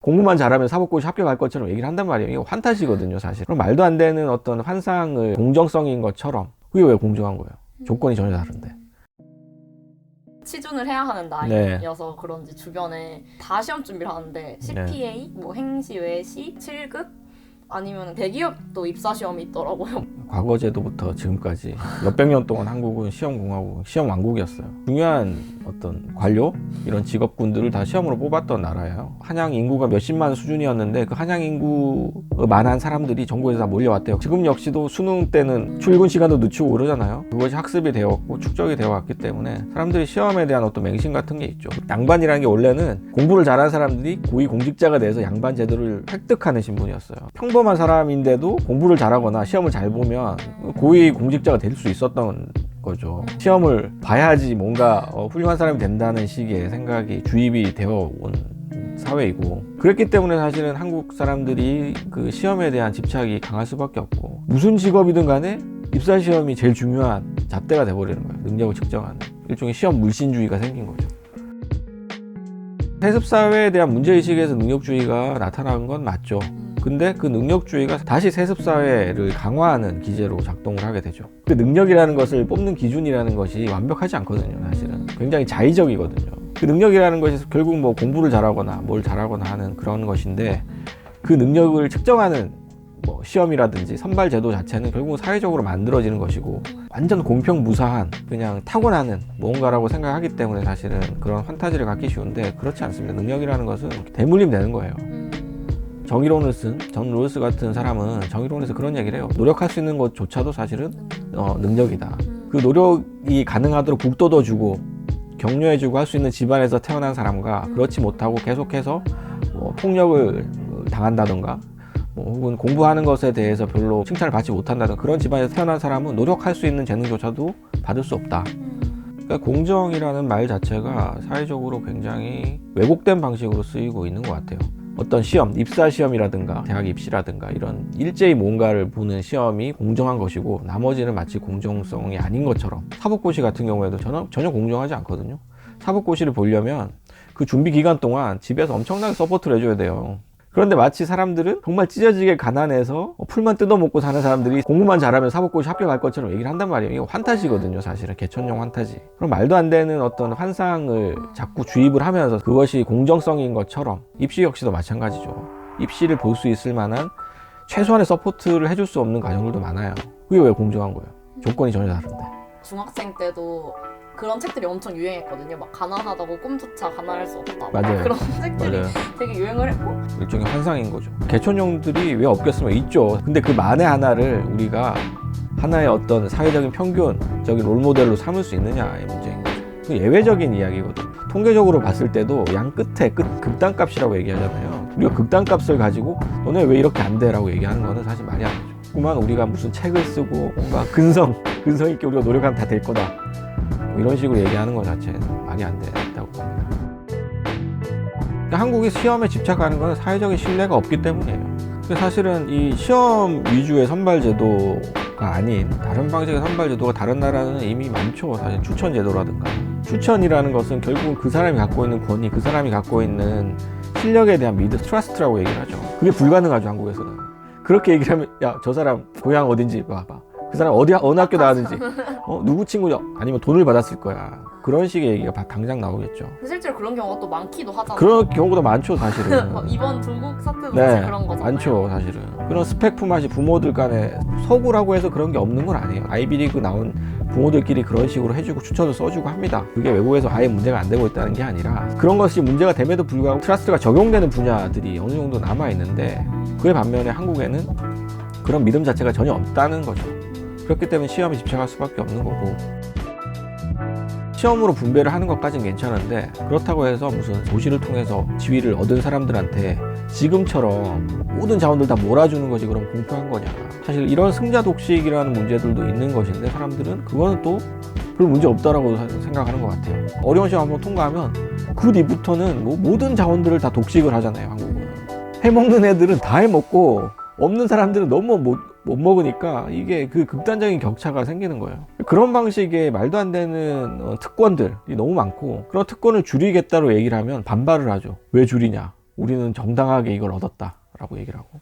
공부만 잘하면 사법고시 합격할 것처럼 얘기를 한단 말이에요. 이거 환타지거든요, 사실. 그럼 말도 안 되는 어떤 환상을 공정성인 것처럼, 그게 왜 공정한 거예요? 조건이 전혀 다른데. 치준을 해야 하는 나이여서 그런지 주변에 다 시험 준비를 하는데 CPA, 뭐 행시, 외시, 7급 아니면 대기업도 입사 시험이 있더라고요. 과거 제도부터 지금까지 몇백 년 동안 한국은 시험공화국, 시험 왕국이었어요. 중요한 어떤 관료 이런 직업군들을 다 시험으로 뽑았던 나라예요. 한양 인구가 몇십만 수준이었는데 그 한양 인구만한 사람들이 전국에서 다 몰려왔대요. 지금 역시도 수능 때는 출근 시간도 늦추고 그러잖아요. 그것이 학습이 되었고 축적이 되어 왔기 때문에 사람들이 시험에 대한 어떤 맹신 같은 게 있죠. 양반이라는 게 원래는 공부를 잘하는 사람들이 고위 공직자가 돼서 양반 제도를 획득하는 신분이었어요. 평범한 사람인데도 공부를 잘하거나 시험을 잘 보면 고위 공직자가 될 수 있었던 거죠. 시험을 봐야지 뭔가 훌륭한 사람이 된다는 식의 생각이 주입이 되어 온 사회이고, 그랬기 때문에 사실은 한국 사람들이 그 시험에 대한 집착이 강할 수밖에 없고, 무슨 직업이든 간에 입사 시험이 제일 중요한 잣대가 돼버리는 거예요. 능력을 측정하는 일종의 시험 물신주의가 생긴 거죠. 세습사회에 대한 문제의식에서 능력주의가 나타난 건 맞죠. 근데 그 능력주의가 다시 세습사회를 강화하는 기제로 작동을 하게 되죠. 그 능력이라는 것을 뽑는 기준이라는 것이 완벽하지 않거든요, 사실은. 굉장히 자의적이거든요. 그 능력이라는 것이 결국 뭐 공부를 잘하거나 뭘 잘하거나 하는 그런 것인데, 그 능력을 측정하는 뭐 시험이라든지 선발 제도 자체는 결국은 사회적으로 만들어지는 것이고, 완전 공평무사한 그냥 타고나는 뭔가라고 생각하기 때문에 사실은 그런 판타지를 갖기 쉬운데, 그렇지 않습니다. 능력이라는 것은 대물림 되는 거예요. 정의론을 쓴 존 롤스 같은 사람은 정의론에서 그런 얘기를 해요. 노력할 수 있는 것조차도 사실은 능력이다. 그 노력이 가능하도록 북돋워주고 격려해주고 할 수 있는 집안에서 태어난 사람과 그렇지 못하고 계속해서 폭력을 당한다던가 혹은 공부하는 것에 대해서 별로 칭찬을 받지 못한다던가 그런 집안에서 태어난 사람은 노력할 수 있는 재능조차도 받을 수 없다. 그러니까 공정이라는 말 자체가 사회적으로 굉장히 왜곡된 방식으로 쓰이고 있는 것 같아요. 어떤 시험, 입사 시험이라든가 대학 입시라든가 이런 일제히 뭔가를 보는 시험이 공정한 것이고 나머지는 마치 공정성이 아닌 것처럼, 사법고시 같은 경우에도 전혀 공정하지 않거든요. 사법고시를 보려면 그 준비 기간 동안 집에서 엄청나게 서포트를 해줘야 돼요. 그런데 마치 사람들은 정말 찢어지게 가난해서 풀만 뜯어먹고 사는 사람들이 공부만 잘하면 사법고시 합격할 것처럼 얘기를 한단 말이에요. 이거 환타지거든요, 사실은. 개천용 환타지. 그럼 말도 안 되는 어떤 환상을 자꾸 주입을 하면서 그것이 공정성인 것처럼, 입시 역시도 마찬가지죠. 입시를 볼 수 있을 만한 최소한의 서포트를 해줄 수 없는 가정들도 많아요. 그게 왜 공정한 거예요? 조건이 전혀 다른데. 중학생 때도 그런 책들이 엄청 유행했거든요. 막 가난하다고 꿈조차 가난할 수 없다. 맞아요. 그런 책들이 맞아요. 되게 유행을 했고, 일종의 환상인 거죠. 개천용들이 왜 없겠으면 있죠. 근데 그 만에 하나를 우리가 하나의 어떤 사회적인 평균적인 롤모델로 삼을 수 있느냐의 문제인 거죠. 그 예외적인 이야기거든. 통계적으로 봤을 때도 양 끝에 극단값이라고 얘기하잖아요. 우리가 극단값을 가지고 너네 왜 이렇게 안 돼? 라고 얘기하는 거는 사실 말이 안 되죠. 그만 우리가 무슨 책을 쓰고 뭔가 근성 있게 우리가 노력하면 다 될 거다, 이런 식으로 얘기하는 것 자체는 말이 안 된다고 봅니다. 그러니까 한국이 시험에 집착하는 건 사회적인 신뢰가 없기 때문이에요. 사실은 이 시험 위주의 선발 제도가 아닌 다른 방식의 선발 제도가 다른 나라는 이미 많죠. 사실 추천 제도라든가. 추천이라는 것은 결국은 그 사람이 갖고 있는 권위, 그 사람이 갖고 있는 실력에 대한 트러스트라고 얘기를 하죠. 그게 불가능하죠, 한국에서는. 그렇게 얘기를 하면 야, 저 사람 고향 어딘지 봐봐, 그 사람 어느 학교 나왔는지, 누구 친구냐, 아니면 돈을 받았을 거야, 그런 식의 얘기가 당장 나오겠죠. 근데 실제로 그런 경우가 또 많기도 하잖아요. 그런 경우가 많죠, 사실은. 이번 조국 사태도 네, 그런 거잖아요. 많죠, 사실은. 그런 스펙 품앗이 부모들 간에 서구라고 해서 그런 게 없는 건 아니에요. 아이비리그 나온 부모들끼리 그런 식으로 해주고 추천을 써주고 합니다. 그게 외국에서 아예 문제가 안 되고 있다는 게 아니라, 그런 것이 문제가 됨에도 불구하고 트러스트가 적용되는 분야들이 어느 정도 남아있는데, 그에 반면에 한국에는 그런 믿음 자체가 전혀 없다는 거죠. 그렇기 때문에 시험에 집착할 수밖에 없는 거고, 시험으로 분배를 하는 것까지는 괜찮은데, 그렇다고 해서 무슨 고시를 통해서 지위를 얻은 사람들한테 지금처럼 모든 자원들 다 몰아주는 것이 그럼 공평한 거냐. 사실 이런 승자 독식이라는 문제들도 있는 것인데, 사람들은 그거는 또 별 문제 없다라고 생각하는 것 같아요. 어려운 시험 한번 통과하면 그 뒤부터는 뭐 모든 자원들을 다 독식을 하잖아요, 한국은. 해먹는 애들은 다 해먹고 없는 사람들은 너무 못 먹으니까 이게 그 극단적인 격차가 생기는 거예요. 그런 방식의 말도 안 되는 특권들이 너무 많고, 그런 특권을 줄이겠다고 얘기를 하면 반발을 하죠. 왜 줄이냐? 우리는 정당하게 이걸 얻었다라고 얘기를 하고